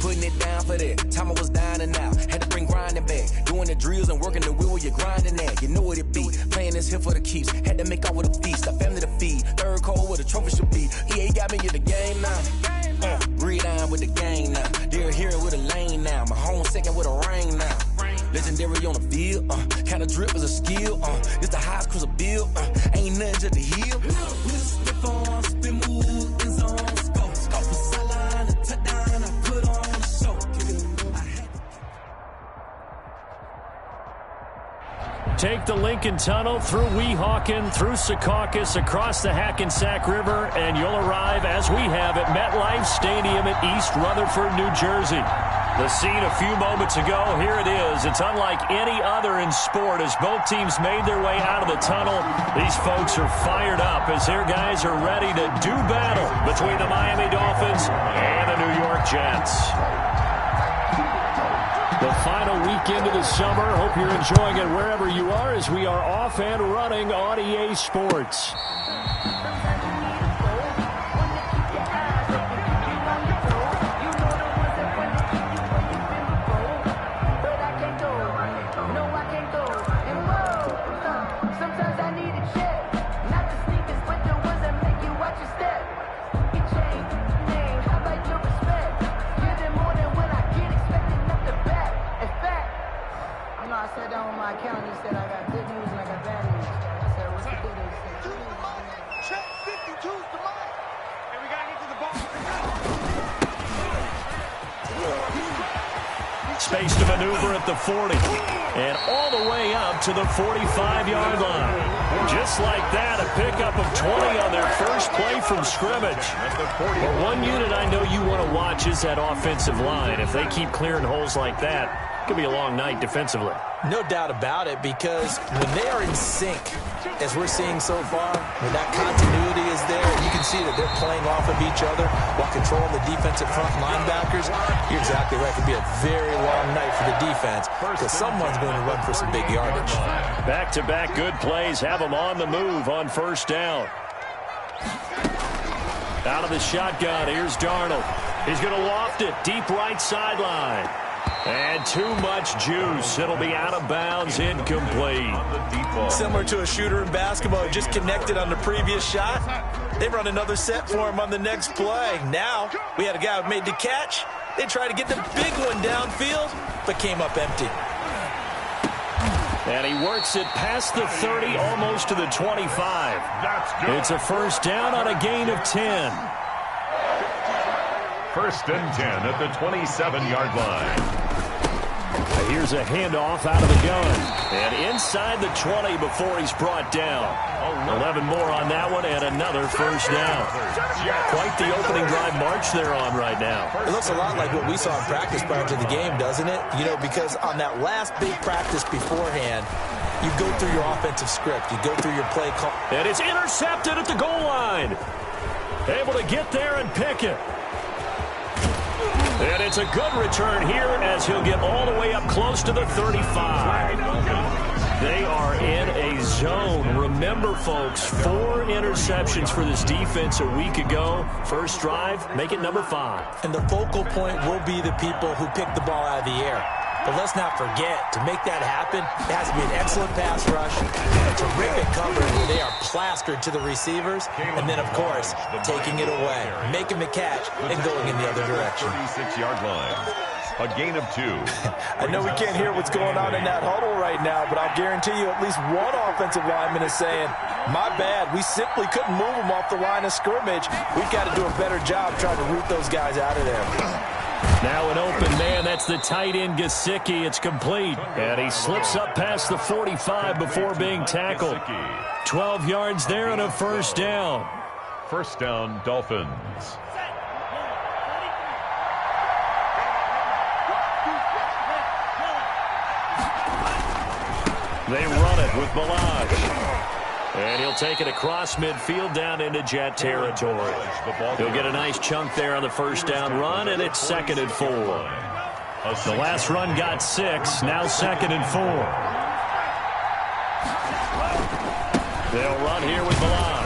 Putting it down for that. Time I was down and out. Had to bring grinding back. Doing the drills and working the wheel where you're grinding at. You know what it be. Playing this here for the keeps. Had to make off with a feast. A family to feed. Third cold where the trophy should be. EA got me in the game now. Breathe down with the gang now. They're here with a lane now. My home second with a rain now. Legendary on the field. Kinda drip is a skill. It's the highest cruiser bill. Ain't nothing just to heal. Spit on, spin move, in zone, scope. Scope for sideline, a touchdown, I put on the show. Take the Lincoln Tunnel through Weehawken, through Secaucus, across the Hackensack River, and you'll arrive, as we have, at MetLife Stadium at East Rutherford, New Jersey. The scene a few moments ago, here it is. It's unlike any other in sport as both teams made their way out of the tunnel. These folks are fired up as their guys are ready to do battle between the Miami Dolphins and the New York Jets. The final weekend of the summer. Hope you're enjoying it wherever you are as we are off and running on EA Sports. Space to maneuver at the 40 and all the way up to the 45-yard line. Just like that, a pickup of 20 on their first play from scrimmage. But one unit I know you want to watch is that offensive line. If they keep clearing holes like that, it could be a long night defensively. No doubt about it, because when they are in sync, as we're seeing so far, when that continuity is there, you can see that they're playing off of each other while controlling the defensive front linebackers. You're exactly right. It could be a very long night for the defense because someone's going to run for some big yardage. Back-to-back good plays have them on the move on first down. Out of the shotgun, here's Darnold. He's going to loft it deep right sideline. And too much juice. It'll be out of bounds, incomplete. Similar to a shooter in basketball, just connected on the previous shot. They run another set for him on the next play. Now, we had a guy who made the catch. They tried to get the big one downfield, but came up empty. And he works it past the 30, almost to the 25. It's a first down on a gain of 10. First and 10 at the 27-yard line. Here's a handoff out of the gun. And inside the 20 before he's brought down. 11 more on that one and another first down. Quite the opening drive march they're on right now. It looks a lot like what we saw in practice prior to the game, doesn't it? You know, because on that last big practice beforehand, you go through your offensive script. You go through your play call. And it's intercepted at the goal line. Able to get there and pick it. And it's a good return here as he'll get all the way up close to the 35. They are in a zone. Remember, folks, 4 interceptions for this defense a week ago. First drive, make it number 5. And the focal point will be the people who pick the ball out of the air. But let's not forget, to make that happen, it has to be an excellent pass rush, a terrific coverage where they are plastered to the receivers, and then, of course, taking it away, making the catch, and going in the other direction. 36-yard line. A gain of 2. I know we can't hear what's going on in that huddle right now, but I'll guarantee you at least one offensive lineman is saying, my bad, we simply couldn't move them off the line of scrimmage. We've got to do a better job trying to root those guys out of there. Now an open man, that's the tight end Gesicki. It's complete. And he slips up past the 45 before being tackled. 12 yards there and a first down. First down, Dolphins. They run it with Balaj. And he'll take it across midfield down into Jet territory. He'll get a nice chunk there on the first down run, and it's 2nd and 4. The last run got 6, now 2nd and 4. They'll run here with Balaj.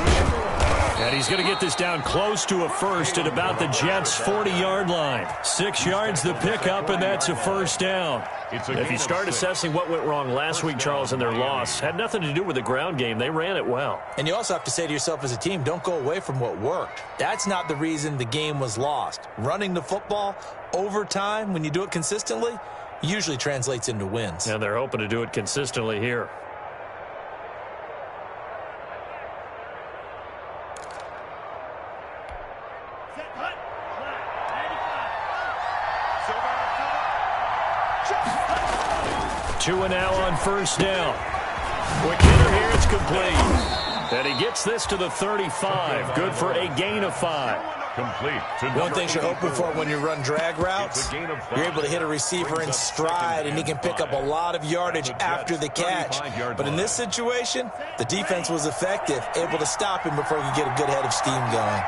And he's going to get this down close to a first at about the Jets' 40-yard line. 6 yards the pickup, and that's a first down. If you start assessing what went wrong last week, Charles, in their loss, had nothing to do with the ground game. They ran it well. And you also have to say to yourself as a team, don't go away from what worked. That's not the reason the game was lost. Running the football over time, when you do it consistently, usually translates into wins. And they're hoping to do it consistently here. Two and now on first down. Quick hitter here, it's complete. And he gets this to the 35. Good for a gain of 5. Complete. One thing you're hoping for when you run drag routes, you're able to hit a receiver in stride, and he can pick up a lot of yardage after the catch. But in this situation, the defense was effective, able to stop him before he could get a good head of steam going.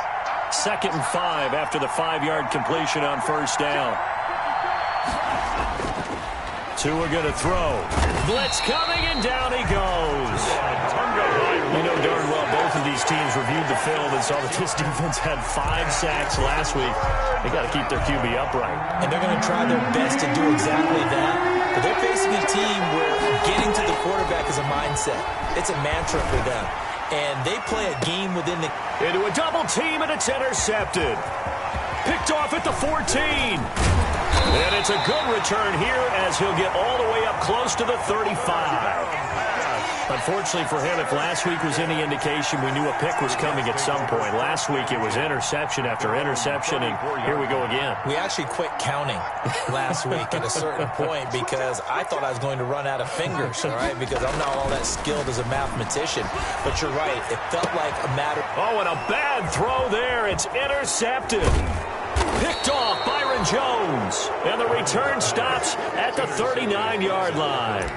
2nd and 5 after the 5-yard completion on first down. Tua going to throw. Blitz coming, and down he goes. You know darn well both of these teams reviewed the film and saw that this defense had 5 sacks last week. They got to keep their QB upright. And they're going to try their best to do exactly that. But they're facing a team where getting to the quarterback is a mindset. It's a mantra for them. And they play a game within the... Into a double team, and it's intercepted. Picked off at the 14. And it's a good return here as he'll get all the way up close to the 35. Unfortunately for him, if last week was any indication, we knew a pick was coming at some point. Last week it was interception after interception, and here we go again. We actually quit counting last week at a certain point because I thought I was going to run out of fingers, all right, because I'm not all that skilled as a mathematician. But you're right, it felt like a matter... Oh, and a bad throw there. It's intercepted. Picked off Byron Jones. And the return stops at the 39-yard line.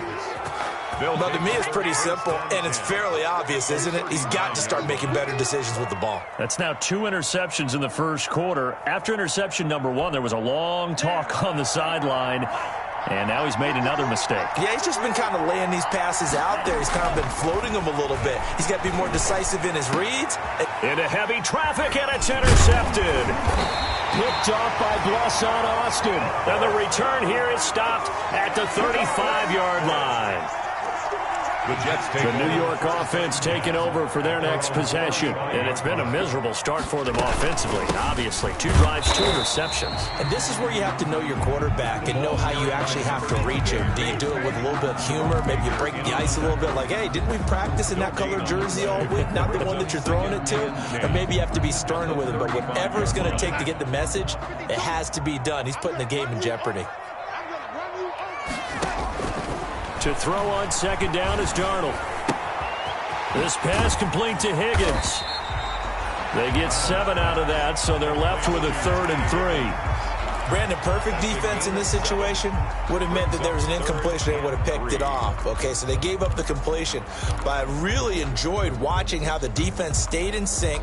Well, to me, it's pretty simple, and it's fairly obvious, isn't it? He's got to start making better decisions with the ball. That's now 2 interceptions in the first quarter. After interception number 1, there was a long talk on the sideline, and now he's made another mistake. Yeah, he's just been kind of laying these passes out there. He's kind of been floating them a little bit. He's got to be more decisive in his reads. Into heavy traffic, and it's intercepted. Picked off by Blesson Austin. And the return here is stopped at the 35-yard line. The New York offense taking over for their next possession. And it's been a miserable start for them offensively, obviously. 2 drives, 2 interceptions. And this is where you have to know your quarterback and know how you actually have to reach him. Do you do it with a little bit of humor? Maybe you break the ice a little bit like, hey, didn't we practice in that colored jersey all week? Not the one that you're throwing it to? Or maybe you have to be stern with him. But whatever it's going to take to get the message, it has to be done. He's putting the game in jeopardy. To throw on 2nd down is Darnold. This pass complete to Higgins. They get 7 out of that, so they're left with a 3rd and 3. Brandon, perfect defense in this situation would have meant that there was an incompletion. They would have picked it off. Okay, so they gave up the completion. But I really enjoyed watching how the defense stayed in sync,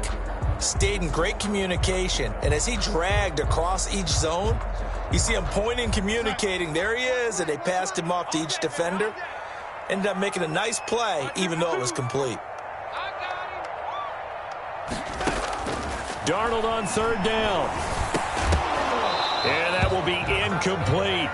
stayed in great communication, and as he dragged across each zone, you see him pointing, communicating. There he is, and they passed him off to each defender. Ended up making a nice play, even though it was complete. Darnold on 3rd down. And that will be incomplete.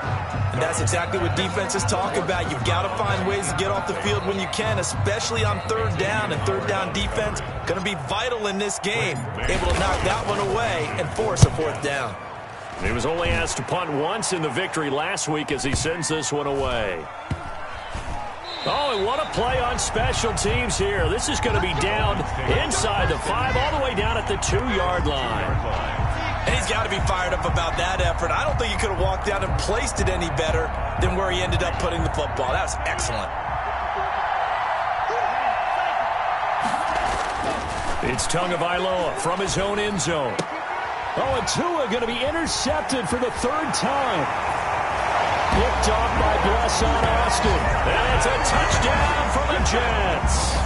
And that's exactly what defenses talk about. You've got to find ways to get off the field when you can, especially on 3rd down. And 3rd down defense going to be vital in this game. Able to knock that one away and force a 4th down. He was only asked to punt once in the victory last week as he sends this one away. Oh, and what a play on special teams here. This is going to be down inside the 5, all the way down at the 2-yard line. And he's got to be fired up about that effort. I don't think he could have walked out and placed it any better than where he ended up putting the football. That was excellent. It's Tagovailoa from his own end zone. Oh, and Tua going to be intercepted for the 3rd time. Picked off by Blesson Austin. And it's a touchdown for the Jets.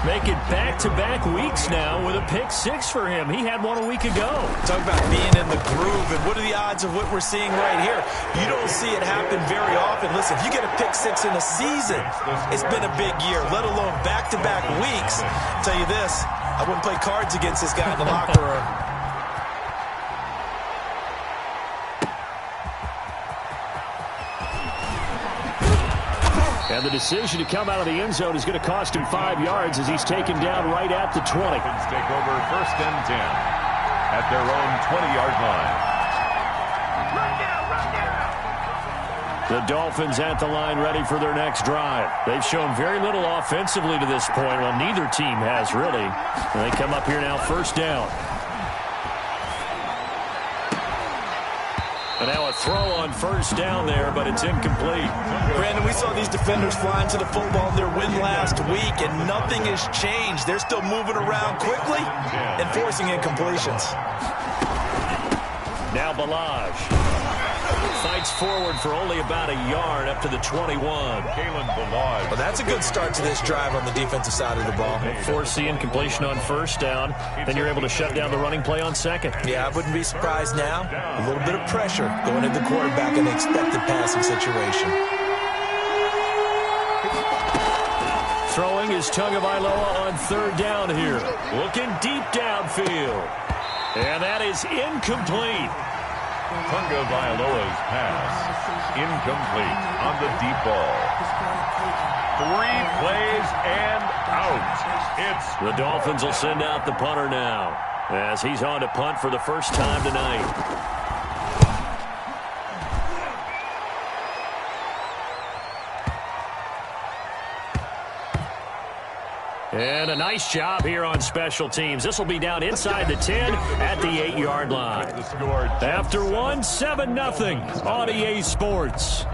Make it back-to-back weeks now with a pick six for him. He had one a week ago. Talk about being in the groove, and what are the odds of what we're seeing right here? You don't see it happen very often. Listen, if you get a pick six in a season, it's been a big year, let alone back-to-back weeks. I'll tell you this, I wouldn't play cards against this guy in the locker room. And the decision to come out of the end zone is going to cost him 5 yards as he's taken down right at the 20. Take over 1st and 10 at their own 20-yard line. The Dolphins at the line ready for their next drive. They've shown very little offensively to this point. Well, neither team has really. And they come up here now 1st down. And now a throw on 1st down there, but it's incomplete. Brandon, we saw these defenders flying to the football in their win last week, and nothing has changed. They're still moving around quickly and forcing incompletions. Now Balaj fights forward for only about a yard up to the 21. Well, that's a good start to this drive on the defensive side of the ball. Force the incompletion on 1st down. Then you're able to shut down the running play on 2nd. Yeah, I wouldn't be surprised now. A little bit of pressure going into the quarterback in the expected passing situation. Throwing is Tagovailoa on 3rd down here. Looking deep downfield. And that is incomplete. Tagovailoa's pass incomplete on the deep ball. 3 plays and out. The Dolphins will send out the punter now as he's on to punt for the first time tonight. And a nice job here on special teams. This will be down inside the 10 at the 8-yard line. After one, 7-0 on EA Sports.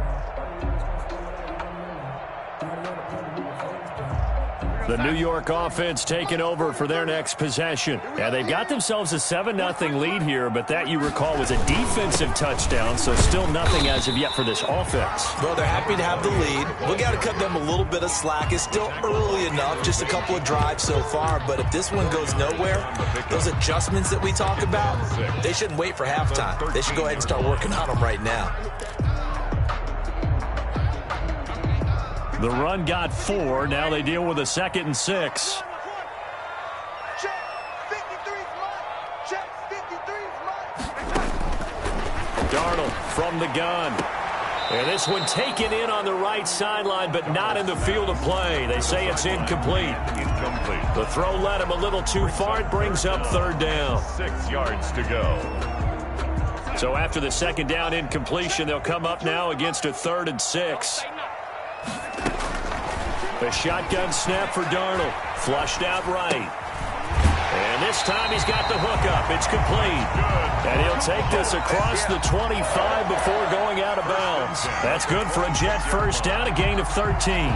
The New York offense taking over for their next possession. Yeah, they've got themselves a 7-0 lead here, but that, you recall, was a defensive touchdown, so still nothing as of yet for this offense. Well, they're happy to have the lead. We got to cut them a little bit of slack. It's still early enough, just a couple of drives so far, but if this one goes nowhere, those adjustments that we talk about, they shouldn't wait for halftime. They should go ahead and start working on them right now. The run got 4. Now they deal with a 2nd and 6. Darnold from the gun. And this one taken in on the right sideline, but not in the field of play. They say it's incomplete. The throw led him a little too far. It brings up 3rd down. 6 yards to go. So after the 2nd down incompletion, they'll come up now against a 3rd and 6. A shotgun snap for Darnold. Flushed out right. And this time he's got the hookup. It's complete. And he'll take this across the 25 before going out of bounds. That's good for a Jet 1st down, a gain of 13.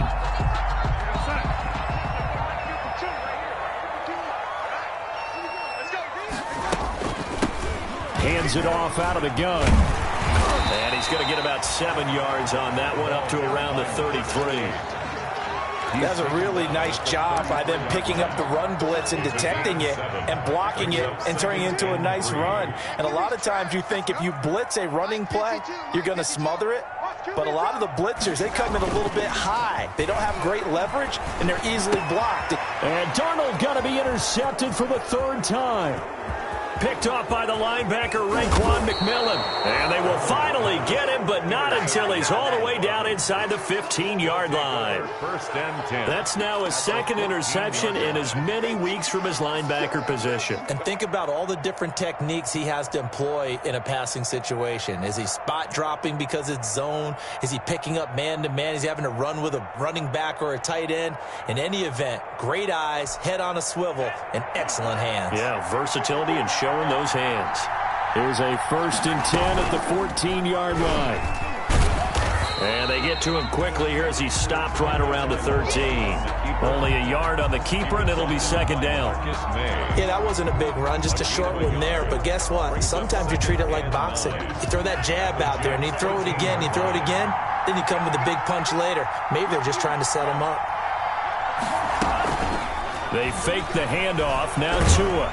Hands it off out of the gun. And he's going to get about 7 yards on that one, up to around the 33. Does a really nice job by them picking up the run blitz and detecting it and blocking it and turning it into a nice run. And a lot of times you think if you blitz a running play, you're going to smother it. But a lot of the blitzers, they come in a little bit high. They don't have great leverage, and they're easily blocked. And Darnold going to be intercepted for the 3rd time. Picked off by the linebacker, Raekwon McMillan. And they will finally get him, but not until he's all the way down inside the 15-yard line. 1st and 10. That's now his 2nd interception in as many weeks from his linebacker position. And think about all the different techniques he has to employ in a passing situation. Is he spot dropping because it's zone? Is he picking up man-to-man? Is he having to run with a running back or a tight end? In any event, great eyes, head on a swivel, and excellent hands. Yeah, versatility and showing those hands. Here's a 1st and 10 at the 14-yard line. And they get to him quickly here as he stopped right around the 13. Only a yard on the keeper, and it'll be 2nd down. Yeah, that wasn't a big run, just a short one there. But guess what? Sometimes you treat it like boxing. You throw that jab out there, and you throw it again, you throw it again, then you come with a big punch later. Maybe they're just trying to set him up. They fake the handoff. Now Tua.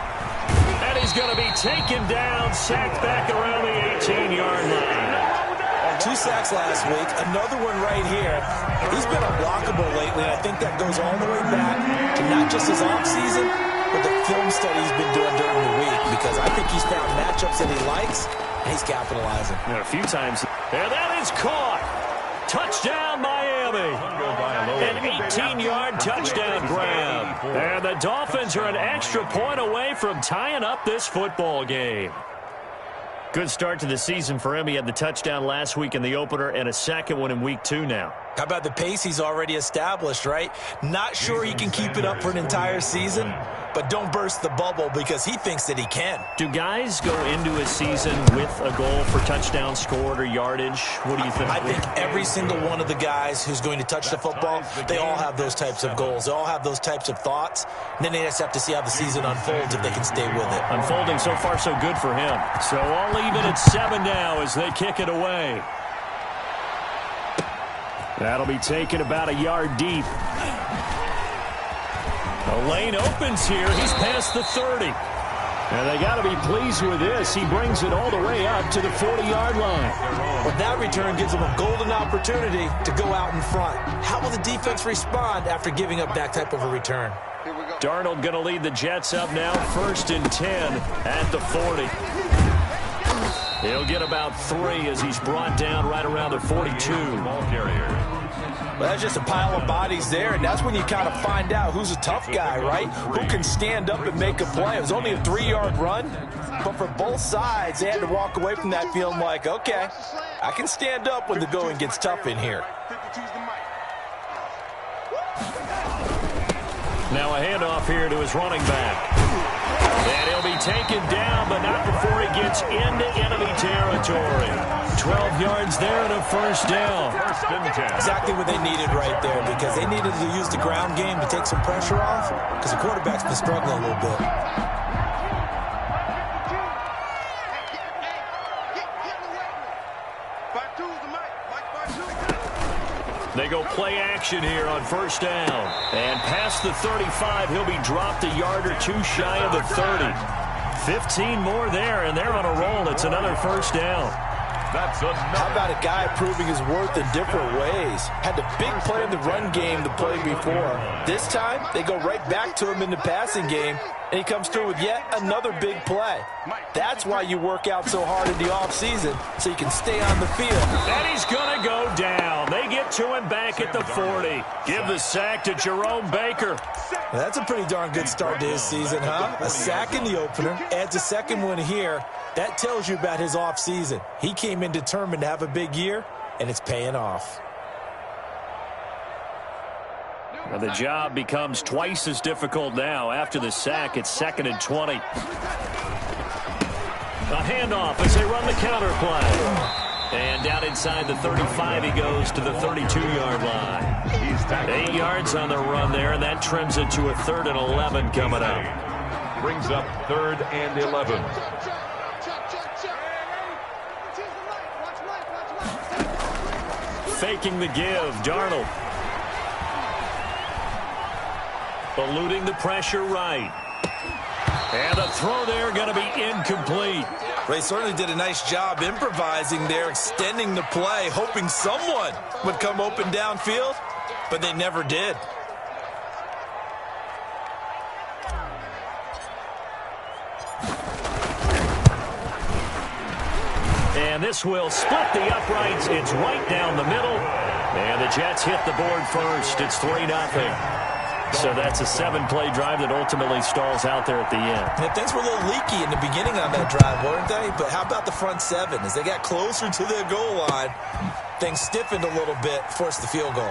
And he's going to be taken down, sacked back around the 18-yard line. 2 sacks last week, another one right here. He's been unblockable lately, and I think that goes all the way back to not just his offseason, but the film study he's been doing during the week, because I think he's found matchups that he likes, and he's capitalizing. And a few times. And that is caught. Touchdown, Miami. An 18-yard touchdown grab. And the Dolphins are an extra point away from tying up this football game. Good start to the season for him. He had the touchdown last week in the opener and a second one in week 2 now. How about the pace he's already established, right? Not sure he can keep it up for an entire season, but don't burst the bubble because he thinks that he can. Do guys go into a season with a goal for touchdown scored or yardage? What do you think? I think every single one of the guys who's going to touch the football, they all have those types of goals. They all have those types of thoughts. And then they just have to see how the season unfolds if they can stay with it. Unfolding so far so good for him. So all even at 7 now as they kick it away. That'll be taken about a yard deep. The lane opens here. He's past the 30. And they got to be pleased with this. He brings it all the way up to the 40-yard line. But that return gives them a golden opportunity to go out in front. How will the defense respond after giving up that type of a return? Darnold going to lead the Jets up now, 1st and 10 at the 40. He'll get about 3 as he's brought down right around the 42. Well, that's just a pile of bodies there, and that's when you kind of find out who's a tough guy, right? Who can stand up and make a play. It was only a 3-yard run, but for both sides, they had to walk away from that feeling like, okay, I can stand up when the going gets tough in here. Now a handoff here to his running back. And he'll be taken down, but not before he gets into enemy territory. 12 yards there and a 1st down. Exactly what they needed right there, because they needed to use the ground game to take some pressure off, because the quarterback's been struggling a little bit. They go play action here on 1st down. And past the 35, he'll be dropped a yard or 2 shy of the 30. 15 more there, and they're on a roll. It's another 1st down. That's enough. How about a guy proving his worth in different ways? Had the big play in the run game the play before. This time, they go right back to him in the passing game, and he comes through with yet another big play. That's why you work out so hard in the offseason, so you can stay on the field. And he's going to go down. They get to him back at the 40. Give the sack to Jerome Baker. Well, that's a pretty darn good start to his season, huh? A sack in the opener, adds a second one here. That tells you about his offseason. He came in determined to have a big year, and it's paying off. Well, the job becomes twice as difficult now. After the sack, it's 2nd and 20. A handoff as they run the counter play. And down inside the 35, he goes to the 32-yard line. 8 yards on the run there, and that trims it to a 3rd and 11 coming up. Brings up 3rd and 11. Faking the give, Darnold. Eluding the pressure right. And a throw there going to be incomplete. They certainly did a nice job improvising there, extending the play, hoping someone would come open downfield, but they never did. And this will split the uprights. It's right down the middle. And the Jets hit the board first. It's 3-0. So that's a 7-play drive that ultimately stalls out there at the end. Yeah, things were a little leaky in the beginning on that drive, weren't they? But how about the front 7? As they got closer to their goal line, things stiffened a little bit, forced the field goal.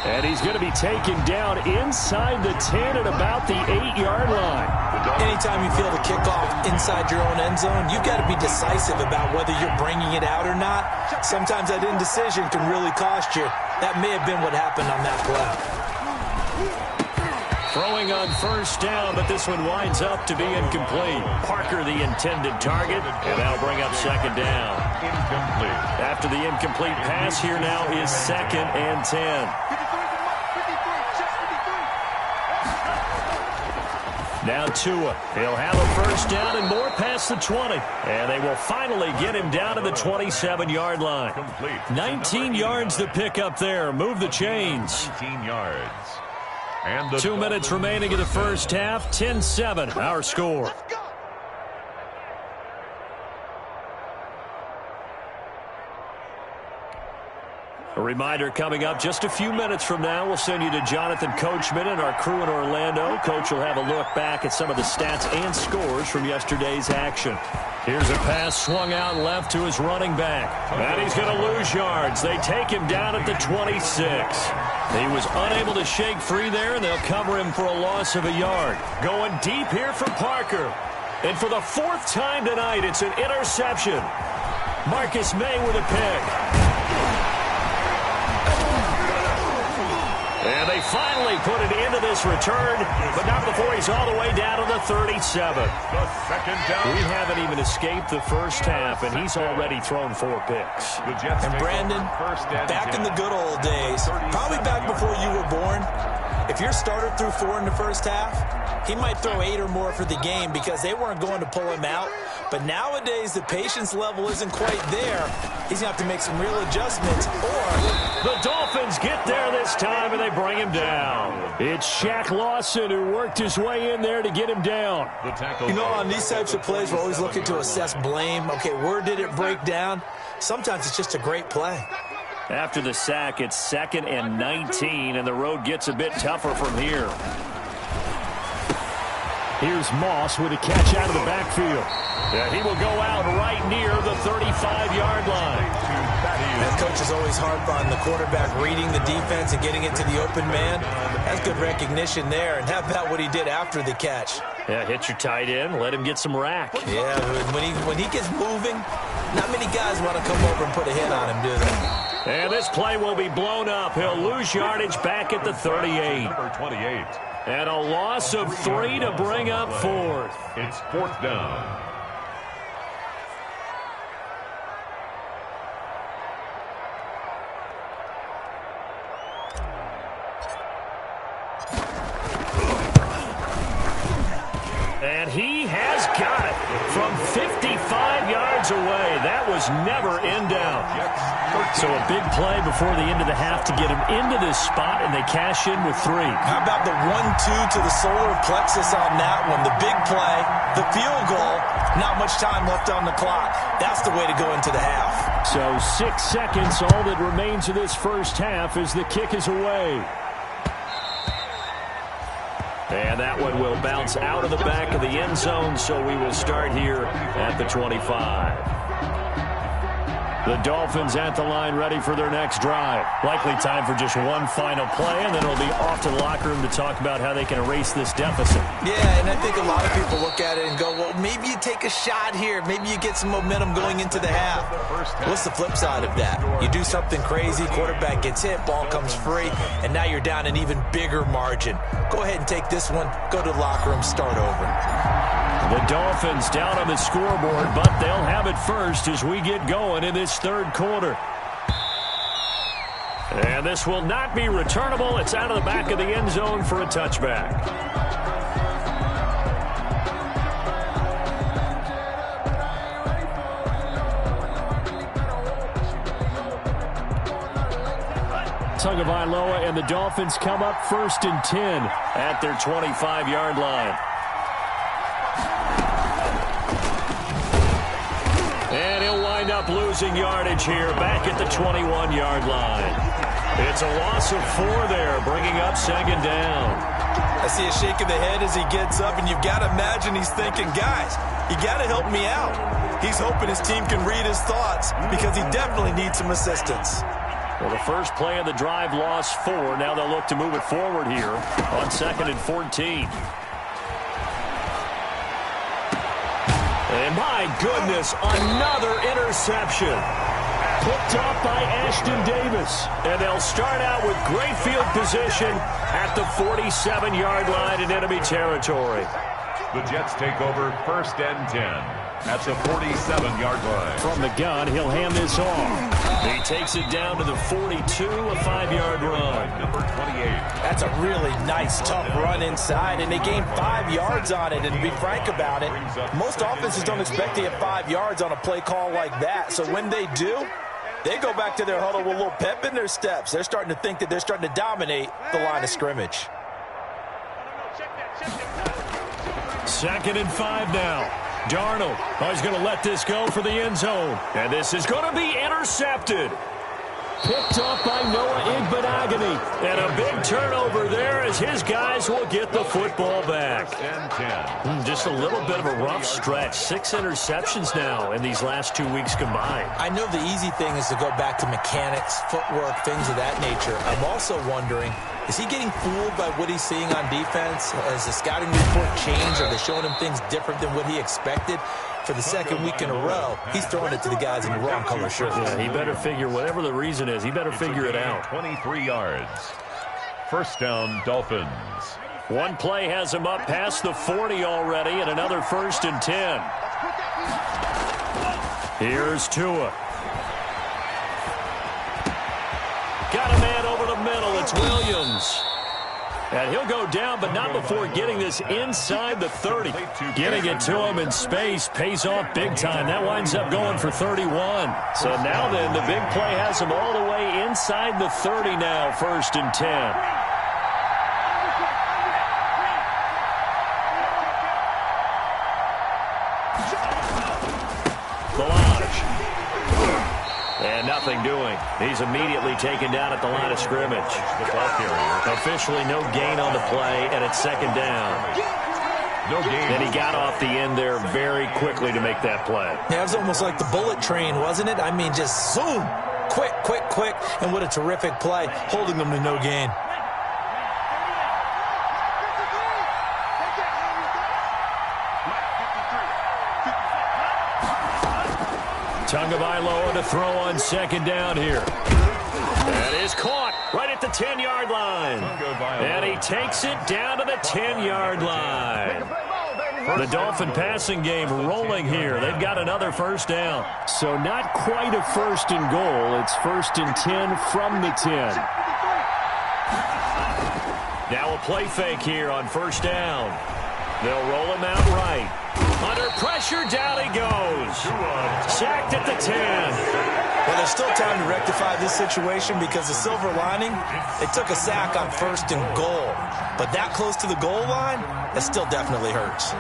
And he's going to be taken down inside the 10 at about the 8-yard line. Anytime you feel the kickoff inside your own end zone, you've got to be decisive about whether you're bringing it out or not. Sometimes that indecision can really cost you. That may have been what happened on that play. Throwing on 1st down, but this one winds up to be incomplete. Parker the intended target, and that'll bring up 2nd down. Incomplete. After the incomplete pass, here now is 2nd and 10. Now Tua. He'll have a first down and more past the 20. And they will finally get him down to the 27-yard line. 19 yards to pick up there. Move the chains. 19 yards. And 2 minutes remaining in the first half. 10-7, our score. A reminder coming up just a few minutes from now. We'll send you to Jonathan Coachman and our crew in Orlando. Coach will have a look back at some of the stats and scores from yesterday's action. Here's a pass swung out left to his running back. And he's going to lose yards. They take him down at the 26. He was unable to shake free there, and they'll cover him for a loss of a yard. Going deep here for Parker. And for the fourth time tonight, it's an interception. Marcus May with a pick. And they finally put it into this return, but not before he's all the way down to the 37. The second down. We haven't even escaped the first half, and he's already thrown 4 picks. And Brandon, back in the good old days, probably back before you were born, if your starter threw 4 in the first half, he might throw 8 or more for the game because they weren't going to pull him out. But nowadays, the patience level isn't quite there. He's going to have to make some real adjustments, or the Dolphins get there this time, and they bring him down. It's Shaq Lawson who worked his way in there to get him down. You know, on these types of plays, we're always looking to assess blame. Okay, where did it break down? Sometimes it's just a great play. After the sack, it's 2nd and 19, and the road gets a bit tougher from here. Here's Moss with a catch out of the backfield. Yeah, he will go out right near the 35-yard line. And coaches always harp on the quarterback reading the defense and getting it to the open man. That's good recognition there. And how about what he did after the catch? Yeah, hit your tight end, let him get some rack. Yeah, when he gets moving, not many guys want to come over and put a hit on him, do they? And this play will be blown up. He'll lose yardage back at the 38. Number 28. And a loss of 3 to bring up 4th. It's 4th down. And he has got it from 55 yards away. That was never in doubt. So a big play before the end of the half to get him into this spot, and they cash in with 3. How about the 1-2 to the solar plexus on that one? The big play, the field goal, not much time left on the clock. That's the way to go into the half. So 6 seconds, all that remains of this first half as the kick is away. And that one will bounce out of the back of the end zone, so we will start here at the 25. The Dolphins at the line ready for their next drive. Likely time for just one final play, and then it'll be off to the locker room to talk about how they can erase this deficit. Yeah, and I think a lot of people look at it and go, well, maybe you take a shot here. Maybe you get some momentum going into the half. What's the flip side of that? You do something crazy, quarterback gets hit, ball comes free, and now you're down an even bigger margin. Go ahead and take this one, go to the locker room, start over. The Dolphins down on the scoreboard, but they'll have it first as we get going in this third quarter. And this will not be returnable. It's out of the back of the end zone for a touchback. Tagovailoa and the Dolphins come up 1st and 10 at their 25-yard line. And he'll wind up losing yardage here back at the 21-yard line. It's a loss of 4 there, bringing up 2nd down. I see a shake of the head as he gets up, and you've got to imagine he's thinking, guys, you got to help me out. He's hoping his team can read his thoughts because he definitely needs some assistance. Well, the first play of the drive lost 4. Now they'll look to move it forward here on 2nd and 14. And my goodness, another interception. Picked off by Ashton Davis. And they'll start out with great field position at the 47-yard line in enemy territory. The Jets take over 1st and 10. at the 47-yard line. From the gun, he'll hand this off. He takes it down to the 42, a 5-yard run. Number 28. That's a really nice, tough run inside, and they gained 5 yards on it. And to be frank about it, most offenses don't expect to get 5 yards on a play call like that. So when they do, they go back to their huddle with a little pep in their steps. They're starting to think that they're starting to dominate the line of scrimmage. 2nd and 5 now. Darnold, he's going to let this go for the end zone. And this is going to be intercepted. Picked off by Noah Igbenogany. And a big turnover there as his guys will get the football back. Just a little bit of a rough stretch. 6 interceptions now in these last 2 weeks combined. I know the easy thing is to go back to mechanics, footwork, things of that nature. I'm also wondering, is he getting fooled by what he's seeing on defense? Has the scouting report changed? Are they showing him things different than what he expected? For the 2nd week in a row, he's throwing it to the guys in the wrong color shirts. Yeah, he better figure, whatever the reason is, he better figure it out. 23 yards. First down, Dolphins. One play has him up past the 40 already, and another 1st and 10. Here's Tua. Got a man over the middle. It's Williams. And he'll go down, but not before getting this inside the 30. Getting it to him in space pays off big time. That winds up going for 31. So now then, the big play has him all the way inside the 30 now, 1st and 10. And nothing doing. He's immediately taken down at the line of scrimmage. The ball carrier. Officially no gain on the play, and it's 2nd down. No gain. And he got off the end there very quickly to make that play. Yeah, it was almost like the bullet train, wasn't it? I mean, just zoom. Quick, quick, quick. And what a terrific play, holding them to no gain. Tagovailoa to throw on 2nd down here. That is caught right at the 10-yard line. And he takes it down to the 10-yard line. The Dolphin passing game rolling here. They've got another 1st down. So not quite a 1st and goal. It's 1st and 10 from the 10. Now a play fake here on 1st down. They'll roll him out right. Under pressure, down he goes. Sacked at the 10. Well, there's still time to rectify this situation because the silver lining, they took a sack on 1st and goal. But that close to the goal line, it still definitely hurts.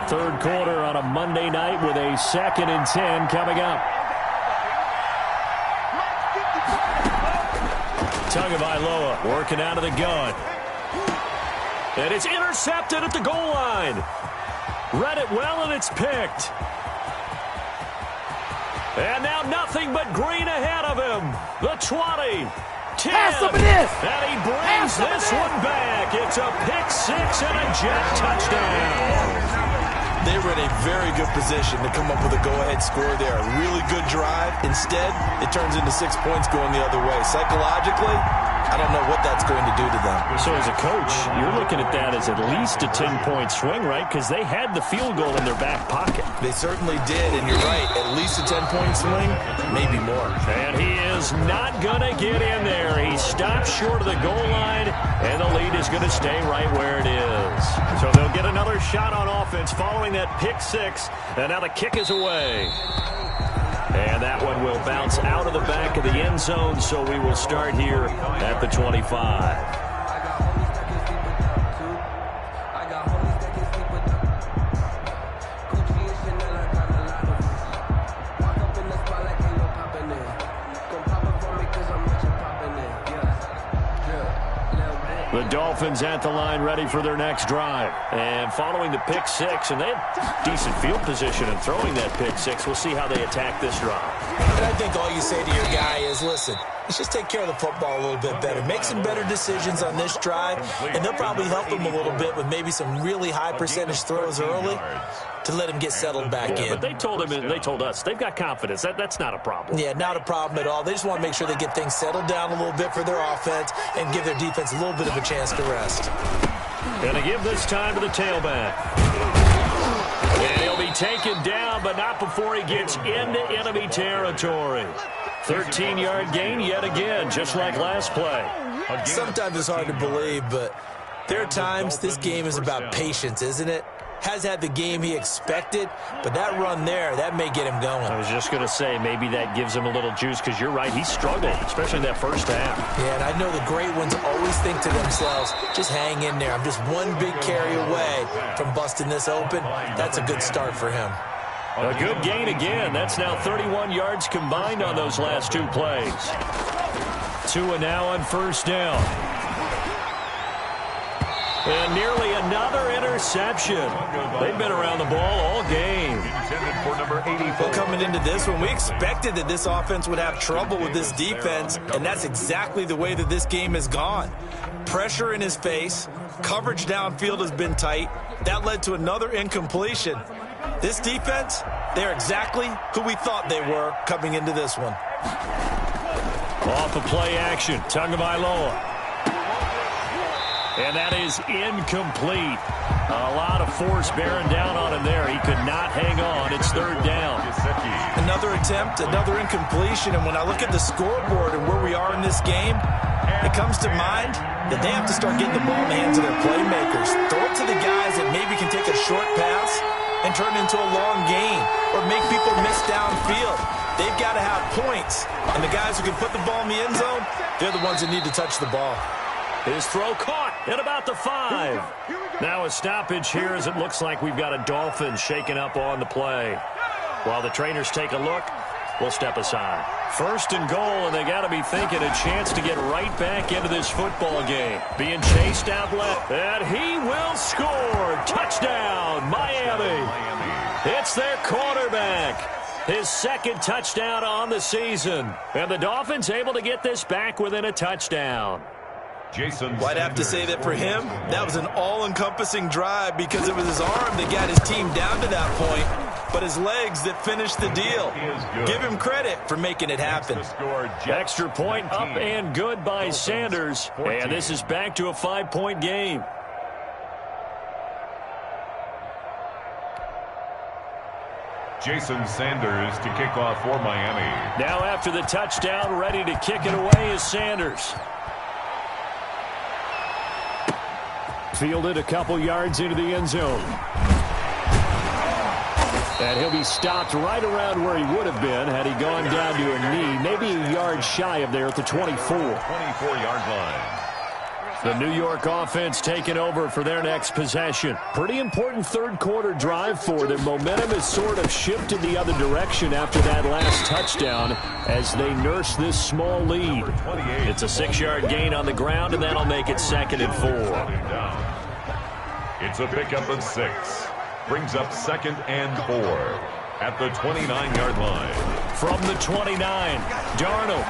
3rd quarter on a Monday night with a 2nd and 10 coming up. Tagovailoa working out of the gun. And it's intercepted at the goal line. Read it well, and it's picked. And now nothing but green ahead of him. The 20, 10. And he brings this one back. It's a pick-6 and a jet touchdown. They were in a very good position to come up with a go-ahead score there. A really good drive. Instead, it turns into 6 points going the other way. Psychologically, I don't know what that's going to do to them. So as a coach, you're looking at that as at least a 10-point swing, right? Because they had the field goal in their back pocket. They certainly did, and you're right. At least a 10-point swing, maybe more. And he is not going to get in there. He stopped short of the goal line, and the lead is going to stay right where it is. So they'll get another shot on offense following that pick-6, and now the kick is away. And that one will bounce out of the back of the end zone, so we will start here at the 25. The Dolphins at the line ready for their next drive. And following the pick-6, and they had decent field position in throwing that pick-6. We'll see how they attack this drive. And I think all you say to your guy is, listen, let's just take care of the football a little bit better. Make some better decisions on this drive, and they'll probably help him a little bit with maybe some really high percentage throws early to let him get settled back in. But they told him, and they told us, they've got confidence. That's not a problem. Yeah, not a problem at all. They just want to make sure they get things settled down a little bit for their offense and give their defense a little bit of a chance to rest. Going to give this time to the tailback. And he'll be taken down, but not before he gets into enemy territory. 13-yard gain yet again, just like last play. Sometimes it's hard to believe, but there are times this game is about patience, isn't it? Has had the game he expected, but that run there, that may get him going. I was just going to say, maybe that gives him a little juice, because you're right, he struggled, especially in that first half. Yeah, and I know the great ones always think to themselves, just hang in there. I'm just one big carry away from busting this open. That's a good start for him. A good gain again. That's now 31 yards combined on those last two plays. Tua now on first down. And nearly another interception. They've been around the ball all game. Well, coming into this one, we expected that this offense would have trouble with this defense, and that's exactly the way that this game has gone. Pressure in his face, coverage downfield has been tight. That led to another incompletion. This defense, they're exactly who we thought they were coming into this one. Off of play action, Tagovailoa. And that is incomplete. A lot of force bearing down on him there. He could not hang on. It's third down. Another attempt, another incompletion. And when I look at the scoreboard and where we are in this game, it comes to mind that they have to start getting the ball in the hands of their playmakers. Throw it to the guys that maybe can take a short pass and turn it into a long gain or make people miss downfield. They've got to have points. And the guys who can put the ball in the end zone, they're the ones that need to touch the ball. His throw caught at about the 5. Now a stoppage here as it looks like we've got a Dolphin shaking up on the play. While the trainers take a look, we'll step aside. First and goal, and they got to be thinking a chance to get right back into this football game. Being chased out left, and he will score. Touchdown, Miami. It's their quarterback. His second touchdown on the season. And the Dolphins able to get this back within a touchdown. Well, I'd have to say that for him, that was an all-encompassing drive because it was his arm that got his team down to that point, but his legs that finished the deal. Give him credit for making it happen. Extra point up and good by Sanders, and this is back to a 5-point game. Jason Sanders to kick off for Miami. Now after the touchdown, ready to kick it away is Sanders. Fielded a couple yards into the end zone. And he'll be stopped right around where he would have been had he gone down to a knee, maybe a yard shy of there at the 24-yard line. The New York offense taking over for their next possession. Pretty important third-quarter drive for them. Momentum has sort of shifted the other direction after that last touchdown as they nurse this small lead. It's a 6-yard gain on the ground, and that'll make it 2nd and 4. It's a pickup of 6. Brings up 2nd and 4 at the 29-yard line. From the 29, Darnold.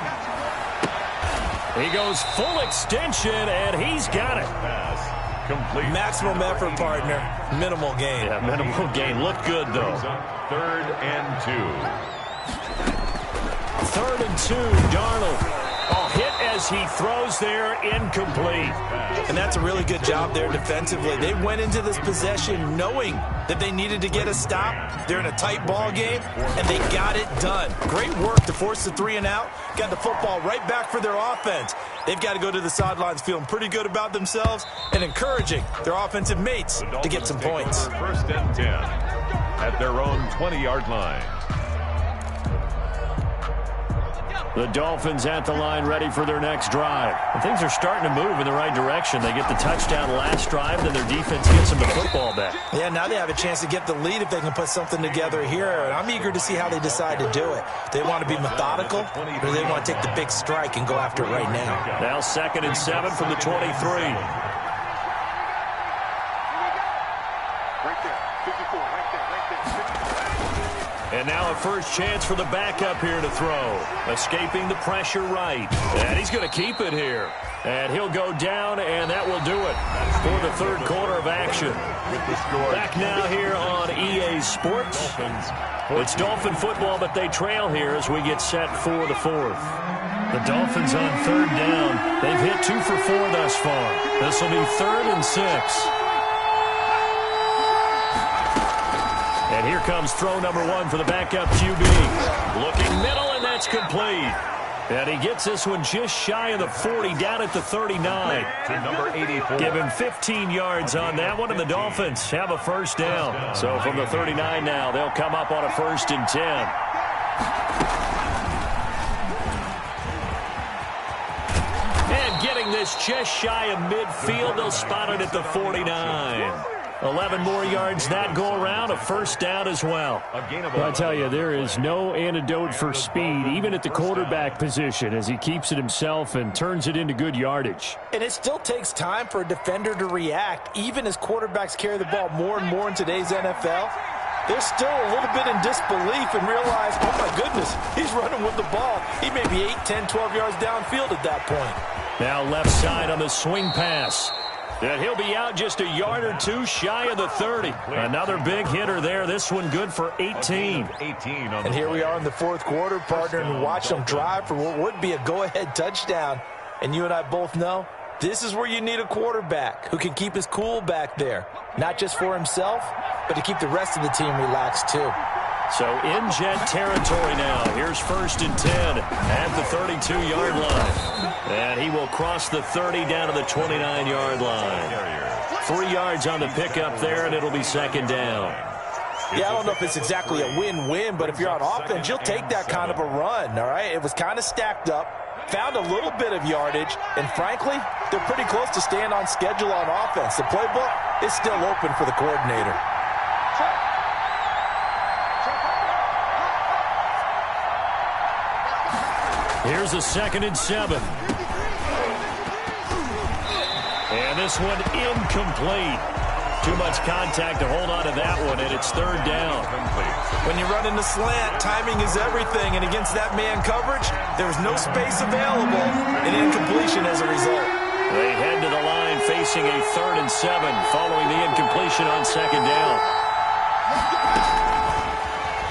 He goes full extension, and he's got it. Pass complete. Maximum effort, partner. Minimal gain. Yeah, minimal gain. Looked good, though. 3rd and 2. 3rd and 2, Darnold. A hit as he throws there, incomplete. And that's a really good job there defensively. They went into this possession knowing that they needed to get a stop. They're in a tight ball game, and they got it done. Great work to force the 3 and out. Got the football right back for their offense. They've got to go to the sidelines feeling pretty good about themselves and encouraging their offensive mates to get some points. 1st and 10 at their own 20-yard line. The Dolphins at the line ready for their next drive. And things are starting to move in the right direction. They get the touchdown last drive, then their defense gets them the football back. Yeah, now they have a chance to get the lead if they can put something together here. And I'm eager to see how they decide to do it. They want to be methodical, or they want to take the big strike and go after it right now. Now 2nd and 7 from the 23. And now a first chance for the backup here to throw. Escaping the pressure right. And he's going to keep it here. And he'll go down, and that will do it for the 3rd quarter of action. Back now here on EA Sports. It's Dolphin football, but they trail here as we get set for the 4th. The Dolphins on 3rd down. They've hit 2 for 4 thus far. This will be 3rd and 6. And here comes throw number 1 for the backup QB. Looking middle, and that's complete. And he gets this one just shy of the 40, down at the 39. To number 84. Give him 15 yards on that one, and the Dolphins have a first down. So from the 39 now, they'll come up on a 1st and 10. And getting this just shy of midfield, they'll spot it at the 49. 11 more yards that go around, a first down as well. Well, I tell you, there is no antidote for speed, even at the quarterback position, as he keeps it himself and turns it into good yardage. And it still takes time for a defender to react, even as quarterbacks carry the ball more and more in today's NFL. They're still a little bit in disbelief and realize, oh my goodness, he's running with the ball. He may be 8, 10, 12 yards downfield at that point. Now left side on the swing pass. And he'll be out just a yard or two shy of the 30. Another big hitter there. This one good for 18. And here we are in the 4th quarter, partner, and watch them drive for what would be a go-ahead touchdown. And you and I both know this is where you need a quarterback who can keep his cool back there. Not just for himself, but to keep the rest of the team relaxed too. So in jet territory now. Here's 1st and 10 at the 32-yard line. And he will cross the 30 down to the 29-yard line. 3 yards on the pickup there, and it'll be 2nd down. Yeah, I don't know if it's exactly a win-win, but if you're on offense, you'll take that kind of a run, all right? It was kind of stacked up, found a little bit of yardage, and frankly, they're pretty close to staying on schedule on offense. The playbook is still open for the coordinator. Here's a 2nd and 7. And this one incomplete. Too much contact to hold on to that one, and it's 3rd down. When you run in the slant, timing is everything, and against that man coverage, there's no space available, and incompletion as a result. They head to the line facing a 3rd and 7 following the incompletion on 2nd down.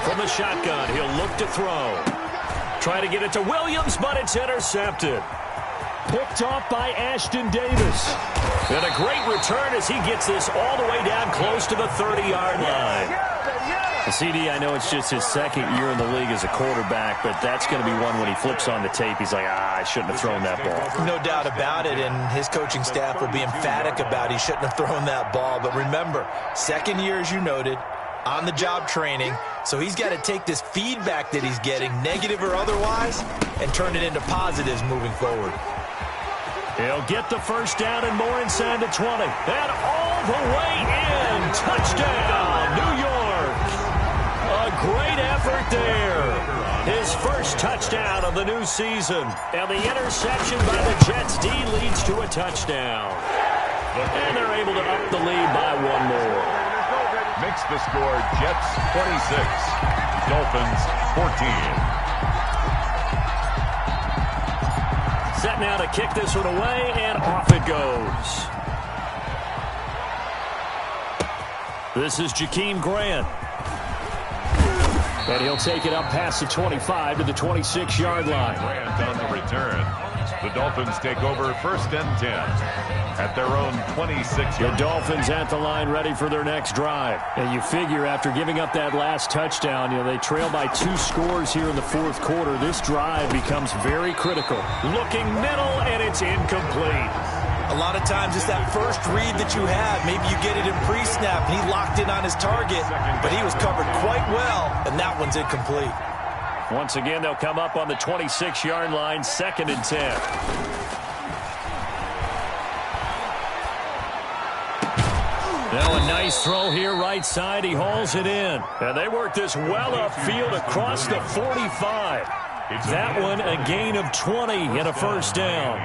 From the shotgun, he'll look to throw. Try to get it to Williams, but it's intercepted. Picked off by Ashton Davis. And a great return as he gets this all the way down close to the 30-yard line. CD, I know it's just his 2nd year in the league as a quarterback, but that's going to be one when he flips on the tape. He's like, I shouldn't have thrown that ball. No doubt about it, and his coaching staff will be emphatic about he shouldn't have thrown that ball. But remember, 2nd year, as you noted, on-the-job training, so he's got to take this feedback that he's getting, negative or otherwise, and turn it into positives moving forward. He'll get the first down and more inside the 20. And all the way in. Touchdown, New York. A great effort there. His first touchdown of the new season. And the interception by the Jets D leads to a touchdown. And they're able to up the lead by 1 more. Makes the score Jets 26, Dolphins 14. Set now to kick this one away, and off it goes. This is Jakeem Grant. And he'll take it up past the 25 to the 26-yard line. Grant on the return. The Dolphins take over 1st and 10 at their own 26. The Dolphins at the line ready for their next drive. And you figure after giving up that last touchdown, they trail by 2 scores here in the 4th quarter. This drive becomes very critical. Looking middle, and it's incomplete. A lot of times it's that first read that you have. Maybe you get it in pre-snap, and he locked in on his target, but he was covered quite well, and that one's incomplete. Once again, they'll come up on the 26-yard line, 2nd and 10. Now a nice throw here right side. He hauls it in. And they work this well upfield across the 45. That one a gain of 20 and a first down.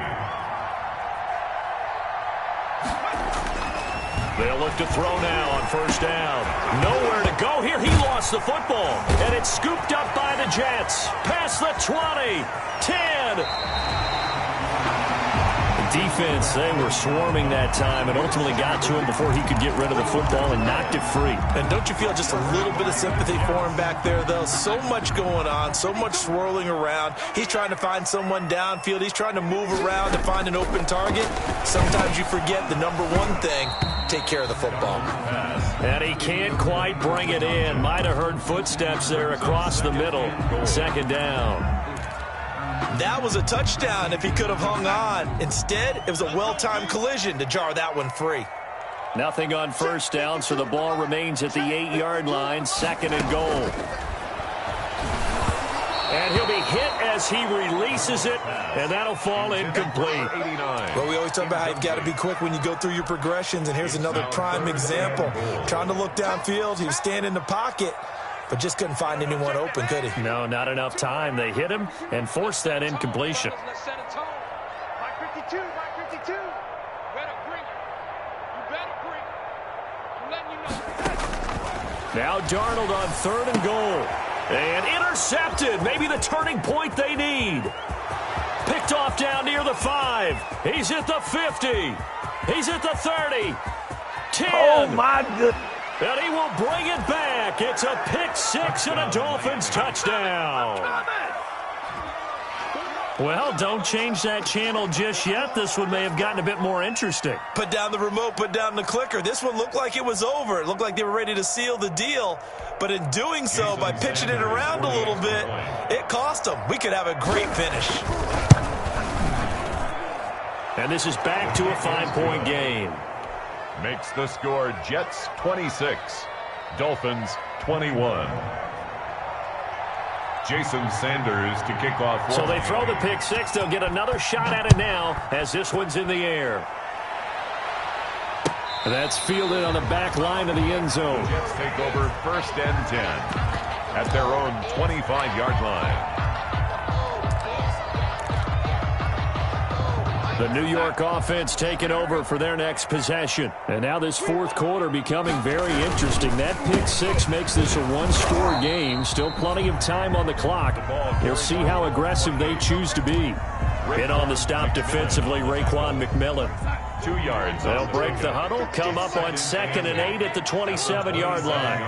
They'll look to throw now on first down. Nowhere to go here. He lost the football. And it's scooped up by the Jets. Past the 20. 10. The defense, they were swarming that time and ultimately got to him before he could get rid of the football and knocked it free. And don't you feel just a little bit of sympathy for him back there, though? So much going on, so much swirling around. He's trying to find someone downfield. He's trying to move around to find an open target. Sometimes you forget the number one thing. take care of the football. And he can't quite bring it in. Might have heard footsteps there across the middle. Second down. That was a touchdown if he could have hung on. Instead, it was a well-timed collision to jar that one free. Nothing on first down, so the ball remains at the 8-yard line, second and goal. And he'll be hit as he releases it, and that'll fall incomplete. Well, we always talk about how you've got to be quick when you go through your progressions, and here's another prime example. Trying to look downfield, he was standing in the pocket, but just couldn't find anyone open, could he? No, not enough time. They hit him and forced that incompletion. Now Darnold on third and goal. And intercepted. Maybe the turning point they need. Picked off down near the 5. He's at the 50. He's at the 30. 10. Oh, my goodness. And he will bring it back. It's a pick 6 and a Dolphins touchdown. Well, don't change that channel just yet. This one may have gotten a bit more interesting. Put down the remote, put down the clicker. This one looked like it was over. It looked like they were ready to seal the deal. But in doing so, by pitching it around a little bit, it cost them. We could have a great finish. And this is back to a 5-point game. Makes the score Jets 26, Dolphins 21. Jason Sanders to kick off. So they throw the pick 6. They'll get another shot at it now as this one's in the air. And that's fielded on the back line of the end zone. Jets take over first and 10 at their own 25-yard line. The New York offense taking over for their next possession. And now this fourth quarter becoming very interesting. That pick 6 makes this a one-score game. Still plenty of time on the clock. We'll see how aggressive they choose to be. Hit on the stop defensively, Raekwon McMillan. 2 yards. They'll break the huddle, come up on 2nd and 8 at the 27-yard line.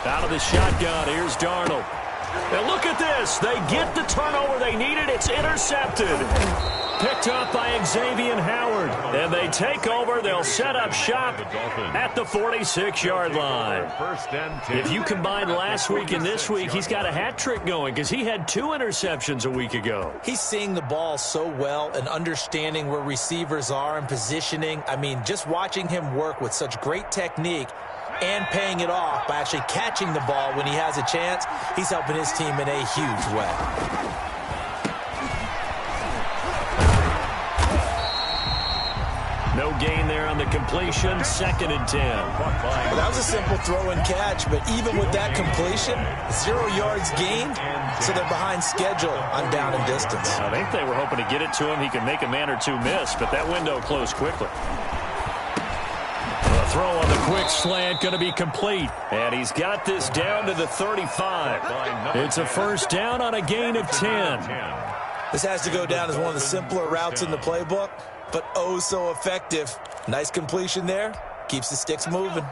Out of the shotgun, here's Darnold. And look at this. They get the turnover they needed. It's intercepted. Picked up by Xavier Howard. And they take over. They'll set up shop at the 46-yard line. If you combine last week and this week, he's got a hat trick going because he had 2 interceptions a week ago. He's seeing the ball so well and understanding where receivers are and positioning. I mean, just watching him work with such great technique and paying it off by actually catching the ball when he has a chance, he's helping his team in a huge way. No gain there on the completion, 2nd and 10. Well, that was a simple throw and catch, but even with that completion, 0 yards gained, so they're behind schedule on down and distance. I think they were hoping to get it to him. He could make a man or two miss, but that window closed quickly. Throw on the quick slant going to be complete. And he's got this down to the 35. It's a first down on a gain of 10. This has to go down as one of the simpler routes in the playbook, but oh so effective. Nice completion there. Keeps the sticks moving.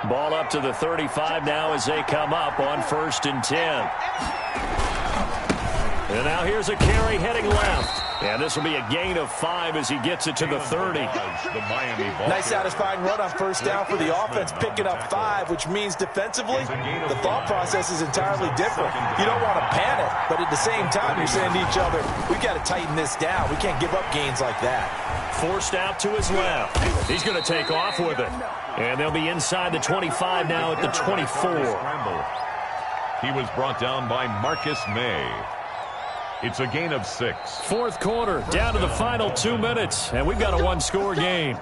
Ball up to the 35 now as they come up on 1st and 10. And now here's a carry heading left. And this will be a gain of 5 as he gets it to the 30. Nice satisfying run on first down for the offense, picking up 5, which means defensively, the thought process is entirely different. You don't want to panic, but at the same time, you're saying to each other, we've got to tighten this down. We can't give up gains like that. Forced out to his left. He's going to take off with it. And they'll be inside the 25 now at the 24. He was brought down by Marcus May. It's a gain of 6. Fourth quarter, down to the final 2 minutes, and we've got a one-score game.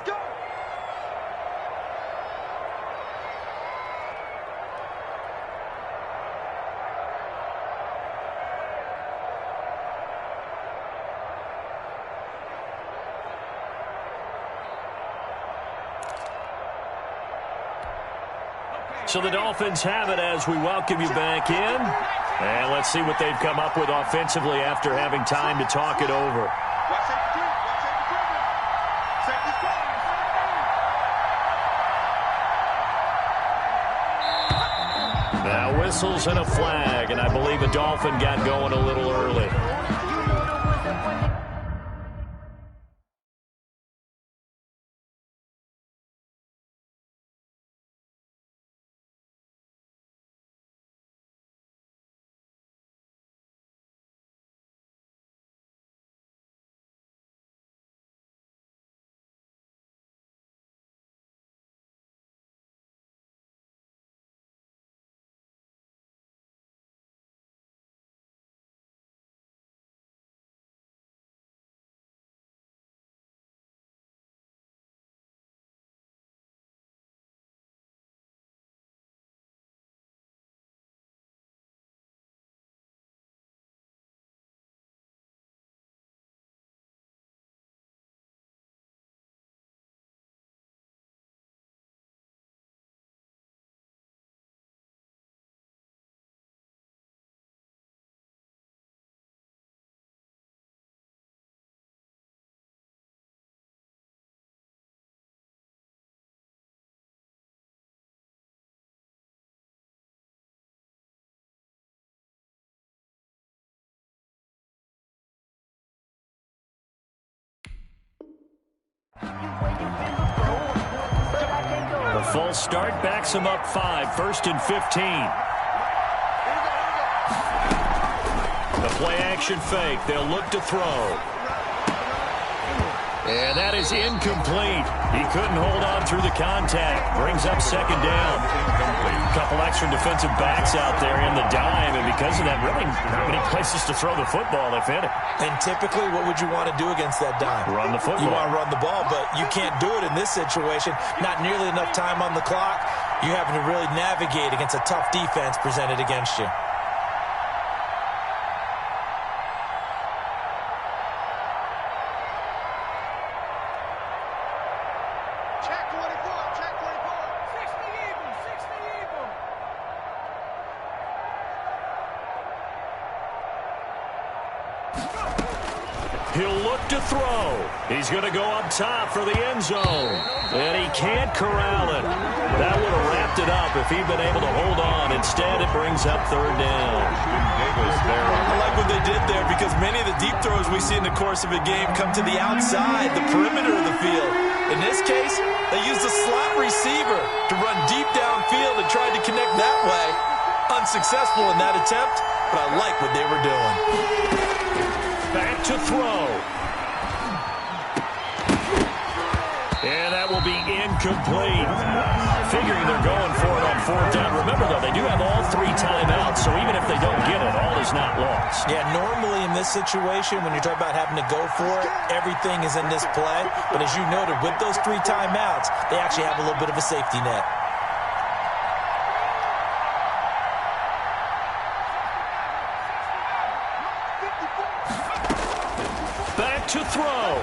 So the Dolphins have it as we welcome you back in. And let's see what they've come up with offensively after having time to talk it over. Now whistles and a flag, and I believe a Dolphin got going a little early. The false start backs him up 5, 1st and 15. The play action fake. They'll look to throw. And that is incomplete. He couldn't hold on through the contact. Brings up 2nd down. A couple extra defensive backs out there in the dime, and because of that, really not many places to throw the football, if any. And typically, what would you want to do against that dime? Run the football. You want to run the ball, but you can't do it in this situation. Not nearly enough time on the clock. You're having to really navigate against a tough defense presented against you. He'll look to throw. He's going to go up top for the end zone. And he can't corral it. That would have wrapped it up if he'd been able to hold on. Instead, it brings up 3rd down. I like what they did there because many of the deep throws we see in the course of a game come to the outside, the perimeter of the field. In this case, they used a slot receiver to run deep downfield and tried to connect that way. Unsuccessful in that attempt, but I like what they were doing. Back to throw. And that will be incomplete. Figuring they're going for it on 4th down. Remember, though, they do have all 3 timeouts, so even if they don't get it, all is not lost. Yeah, normally in this situation, when you're talking about having to go for it, everything is in this play. But as you noted, with those 3 timeouts, they actually have a little bit of a safety net. To throw.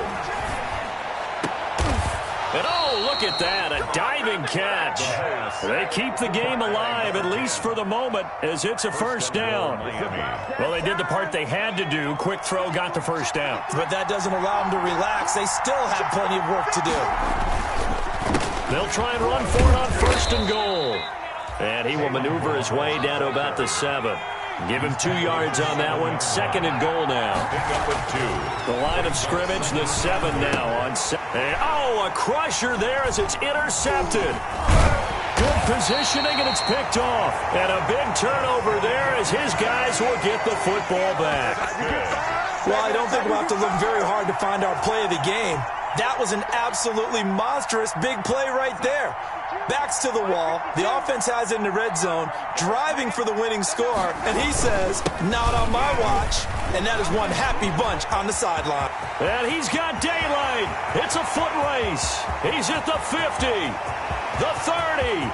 And oh, look at that, a diving catch. They keep the game alive, at least for the moment, as it's a 1st down. Well, they did the part they had to do. Quick throw got the 1st down. But that doesn't allow them to relax. They still have plenty of work to do. They'll try and run for it on 1st and goal. And he will maneuver his way down to about the 7. Give him 2 yards on that one. 2nd and goal now. Pick up with 2. The line of scrimmage, the 7 now on 7. And, oh, a crusher there as it's intercepted. Good positioning, and it's picked off. And a big turnover there as his guys will get the football back. Well, I don't think we'll have to look very hard to find our play of the game. That was an absolutely monstrous big play right there. Backs to the wall. The offense has it in the red zone, driving for the winning score, and he says, not on my watch. And that is one happy bunch on the sideline. And he's got daylight. It's a foot race. He's at the 50, the 30,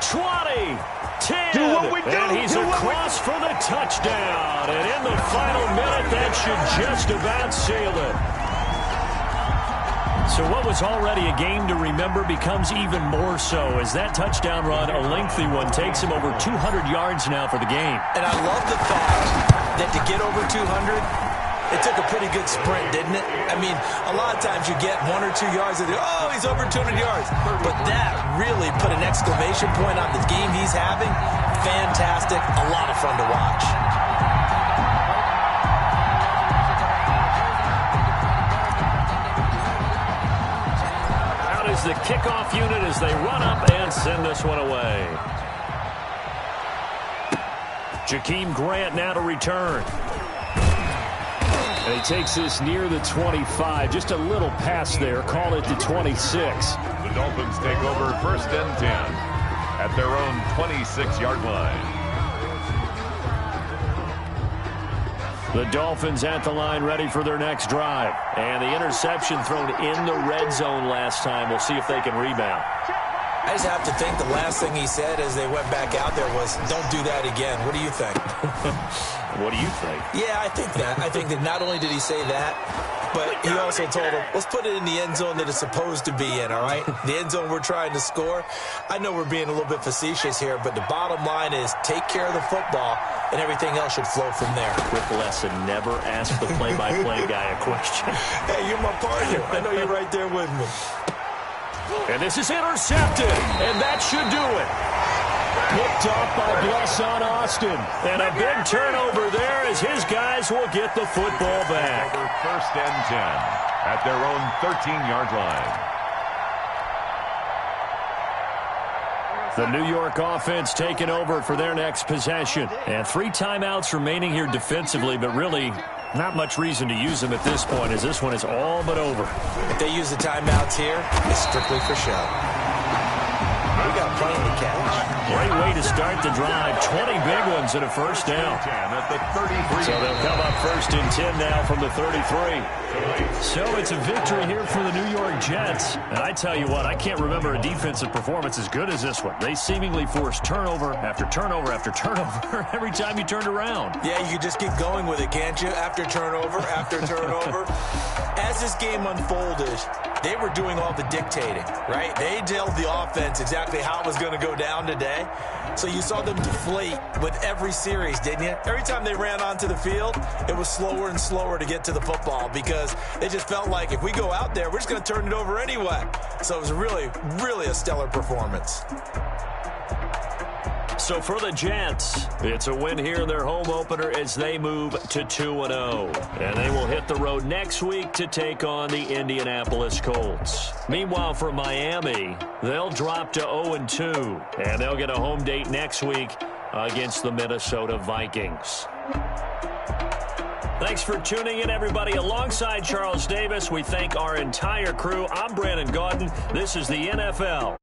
20, 10. Do what we do. And he's across for the touchdown. And in the final minute, that should just about seal it. So what was already a game to remember becomes even more so as that touchdown run, a lengthy one, takes him over 200 yards now for the game. And I love the fact that to get over 200, it took a pretty good sprint, didn't it? I mean, a lot of times you get 1 or 2 yards and oh, he's over 200 yards. But that really put an exclamation point on the game he's having. Fantastic. A lot of fun to watch. The kickoff unit as they run up and send this one away. Jakeem Grant now to return. And he takes this near the 25. Just a little pass there. Call it the 26. The Dolphins take over 1st and 10 at their own 26-yard line. The Dolphins at the line ready for their next drive. And the interception thrown in the red zone last time. We'll see if they can rebound. I just have to think the last thing he said as they went back out there was, don't do that again. What do you think? What do you think? Yeah, I think that. I think that not only did he say that, but he also told him, let's put it in the end zone that it's supposed to be in, all right? The end zone we're trying to score. I know we're being a little bit facetious here, but the bottom line is take care of the football, and everything else should flow from there. Quick lesson, never ask the play-by-play guy a question. Hey, you're my partner. I know you're right there with me. And this is intercepted, and that should do it. Picked off by Blesson Austin. And a big turnover there as his guys will get the football back. Over 1st and 10 at their own 13-yard line. The New York offense taking over for their next possession. And 3 timeouts remaining here defensively, but really not much reason to use them at this point as this one is all but over. If they use the timeouts here, it's strictly for show. We got plenty to catch. Great way to start the drive. 20 big ones and a first down. At the 33. So they'll come up 1st and 10 now from the 33. So it's a victory here for the New York Jets. And I tell you what, I can't remember a defensive performance as good as this one. They seemingly forced turnover after turnover after turnover every time you turned around. Yeah, you could just keep going with it, can't you? After turnover, after turnover. As this game unfolded, they were doing all the dictating, right? They told the offense exactly how it was going to go down today. So you saw them deflate with every series, didn't you? Every time they ran onto the field, it was slower and slower to get to the football because it just felt like if we go out there, we're just going to turn it over anyway. So it was really, really a stellar performance. So for the Jets, it's a win here in their home opener as they move to 2-0. And they will hit the road next week to take on the Indianapolis Colts. Meanwhile, for Miami, they'll drop to 0-2. And they'll get a home date next week against the Minnesota Vikings. Thanks for tuning in, everybody. Alongside Charles Davis, we thank our entire crew. I'm Brandon Gaudin. This is the NFL.